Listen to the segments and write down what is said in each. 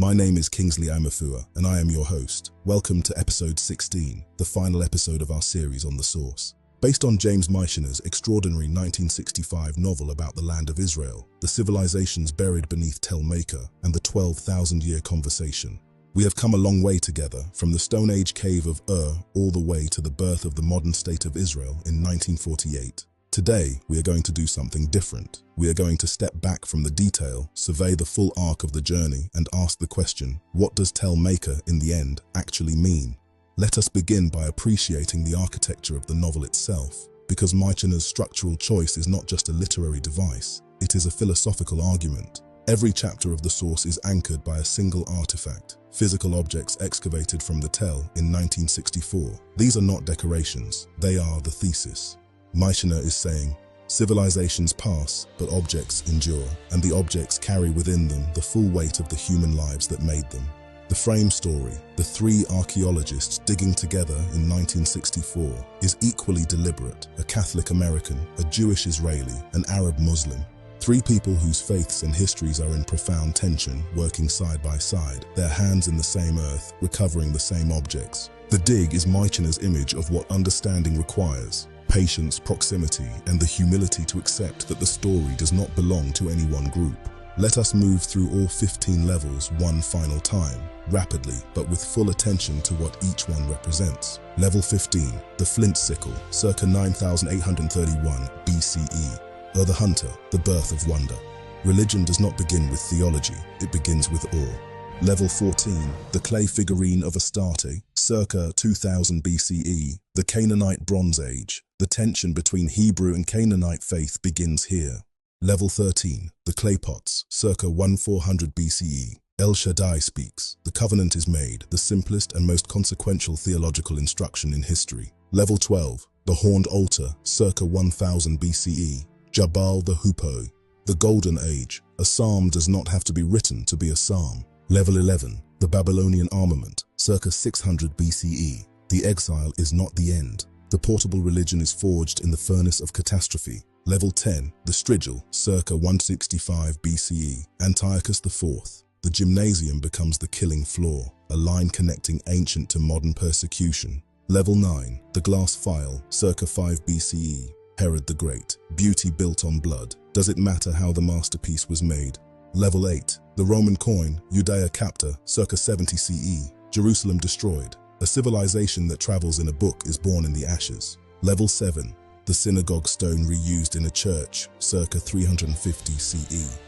My name is Kingsley Amafua, and I am your host. Welcome to episode 16, the final episode of our series on the source. Based on James Michener's extraordinary 1965 novel about the land of Israel, the civilizations buried beneath Tel Maker, and the 12,000-year conversation. We have come a long way together, from the Stone Age cave of Ur all the way to the birth of the modern state of Israel in 1948. Today, we are going to do something different. We are going to step back from the detail, survey the full arc of the journey, and ask the question, what does Tel Maker, in the end, actually mean? Let us begin by appreciating the architecture of the novel itself, because Michener's structural choice is not just a literary device, it is a philosophical argument. Every chapter of the source is anchored by a single artifact, physical objects excavated from the Tel in 1964. These are not decorations, they are the thesis. Michener is saying, civilizations pass, but objects endure, and the objects carry within them the full weight of the human lives that made them. The frame story, the three archaeologists digging together in 1964, is equally deliberate: a Catholic American, a Jewish Israeli, an Arab Muslim. Three people whose faiths and histories are in profound tension, working side by side, their hands in the same earth, recovering the same objects. The dig is Michener's image of what understanding requires: patience, proximity, and the humility to accept that the story does not belong to any one group. Let us move through all 15 levels one final time, rapidly, but with full attention to what each one represents. Level 15, the Flint Sickle, circa 9831 BCE. The Hunter, the birth of wonder. Religion does not begin with theology, it begins with awe. Level 14, the clay figurine of Astarte, circa 2000 BCE, the Canaanite Bronze Age. The tension between Hebrew and Canaanite faith begins here. Level 13, the clay pots, circa 1400 BCE. El Shaddai speaks, the covenant is made, the simplest and most consequential theological instruction in history. Level 12, the horned altar, circa 1000 BCE. Jabal the Hoopoe, the Golden Age. A psalm does not have to be written to be a psalm. Level 11, the Babylonian armament, circa 600 BCE. The exile is not the end. The portable religion is forged in the furnace of catastrophe. Level 10, the Strigil, circa 165 BCE. Antiochus IV. The gymnasium becomes the killing floor, a line connecting ancient to modern persecution. Level 9, the glass phial, circa 5 BCE. Herod the Great. Beauty built on blood. Does it matter how the masterpiece was made? Level 8, the Roman coin, Judea Capta, circa 70 CE. Jerusalem destroyed. A civilization that travels in a book is born in the ashes. Level 7, the synagogue stone reused in a church, circa 350 CE.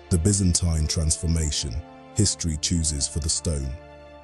The Byzantine transformation. History chooses for the stone.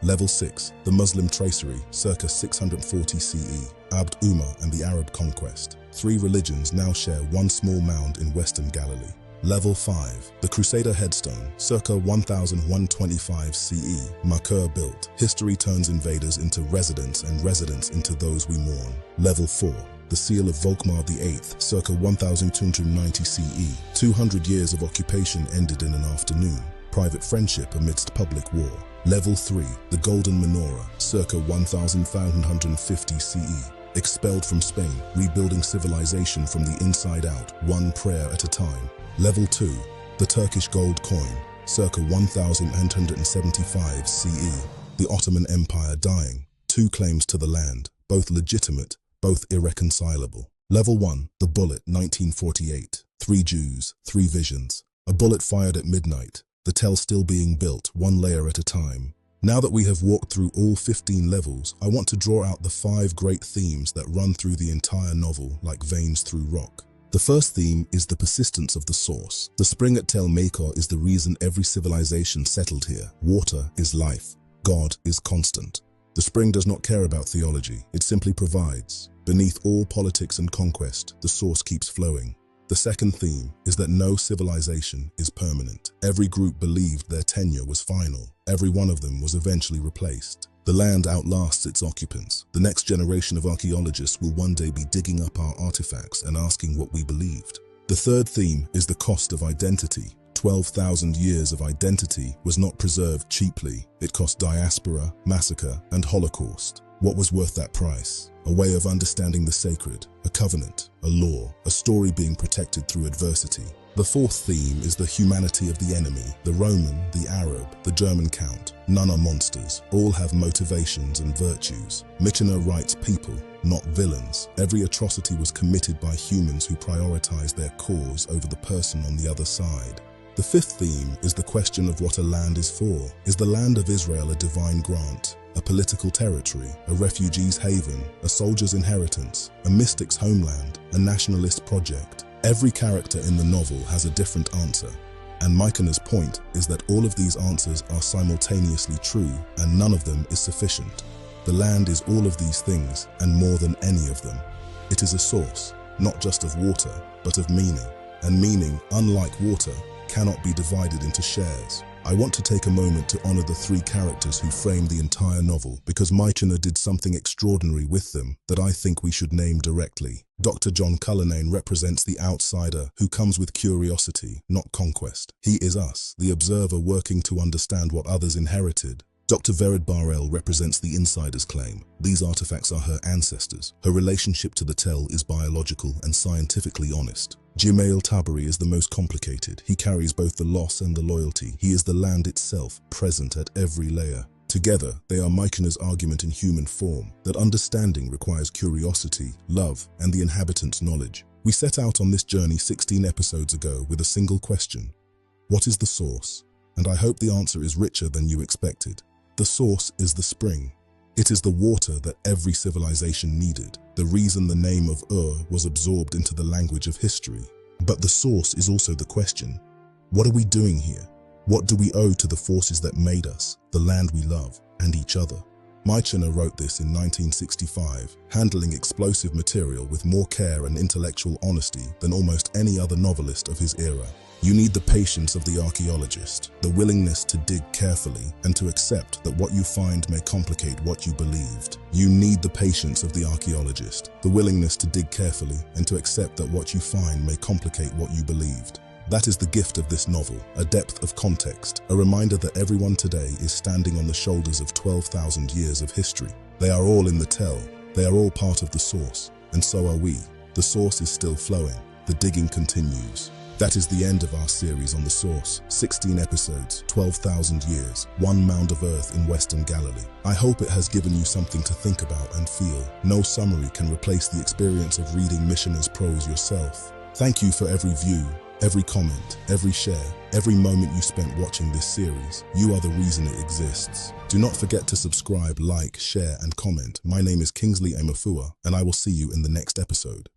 Level 6, the Muslim tracery, circa 640 CE. Abd Umar and the Arab conquest. Three religions now share one small mound in Western Galilee. Level 5, the Crusader headstone, circa 1125 CE. Makur built. History turns invaders into residents and residents into those we mourn. Level 4, the seal of Volkmar VIII, circa 1290 CE. 200 years of occupation ended in an afternoon. Private friendship amidst public war. Level 3, the Golden Menorah, circa 1550 CE. Expelled from Spain, rebuilding civilization from the inside out, one prayer at a time. Level 2, the Turkish gold coin, circa 1875 CE. The Ottoman Empire dying. Two claims to the land, both legitimate, both irreconcilable. Level 1, the bullet, 1948. Three Jews, three visions. A bullet fired at midnight. The Tel still being built, one layer at a time. Now that we have walked through all 15 levels, I want to draw out the 5 great themes that run through the entire novel like veins through rock. The first theme is the persistence of the source. The spring at Tel Maker is the reason every civilization settled here. Water is life. God is constant. The spring does not care about theology. It simply provides. Beneath all politics and conquest, the source keeps flowing. The second theme is that no civilization is permanent. Every group believed their tenure was final. Every one of them was eventually replaced. The land outlasts its occupants. The next generation of archaeologists will one day be digging up our artifacts and asking what we believed. The third theme is the cost of identity. 12,000 years of identity was not preserved cheaply. It cost diaspora, massacre, and Holocaust. What was worth that price? A way of understanding the sacred, a covenant, a law, a story being protected through adversity. The fourth theme is the humanity of the enemy, the Roman, the Arab, the German count. None are monsters. All have motivations and virtues. Michener writes people, not villains. Every atrocity was committed by humans who prioritized their cause over the person on the other side. The fifth theme is the question of what a land is for. Is the land of Israel a divine grant, a political territory, a refugee's haven, a soldier's inheritance, a mystic's homeland, a nationalist project? Every character in the novel has a different answer, and Michener's point is that all of these answers are simultaneously true and none of them is sufficient. The land is all of these things and more than any of them. It is a source, not just of water, but of meaning, and meaning, unlike water, cannot be divided into shares. I want to take a moment to honor the three characters who frame the entire novel because Michener did something extraordinary with them that I think we should name directly. Dr. John Cullinane represents the outsider who comes with curiosity, not conquest. He is us, the observer working to understand what others inherited. Dr. Vered Barel represents the insider's claim. These artifacts are her ancestors. Her relationship to the tell is biological and scientifically honest. Jimail Tabari is the most complicated. He carries both the loss and the loyalty. He is the land itself, present at every layer. Together, they are Michener's argument in human form, that understanding requires curiosity, love, and the inhabitant's knowledge. We set out on this journey 16 episodes ago with a single question. What is the source? And I hope the answer is richer than you expected. The source is the spring. It is the water that every civilization needed, the reason the name of Ur was absorbed into the language of history. But the source is also the question. What are we doing here? What do we owe to the forces that made us, the land we love, and each other? Michener wrote this in 1965, handling explosive material with more care and intellectual honesty than almost any other novelist of his era. You need the patience of the archaeologist, the willingness to dig carefully and to accept that what you find may complicate what you believed. You need the patience of the archaeologist, the willingness to dig carefully and to accept that what you find may complicate what you believed. That is the gift of this novel, a depth of context, a reminder that everyone today is standing on the shoulders of 12,000 years of history. They are all in the tell, they are all part of the source, and so are we. The source is still flowing, the digging continues. That is the end of our series on the source. 16 episodes, 12,000 years, one mound of earth in Western Galilee. I hope it has given you something to think about and feel. No summary can replace the experience of reading Michener's prose yourself. Thank you for every view, every comment, every share, every moment you spent watching this series. You are the reason it exists. Do not forget to subscribe, like, share, and comment. My name is Kingsley Amafua, and I will see you in the next episode.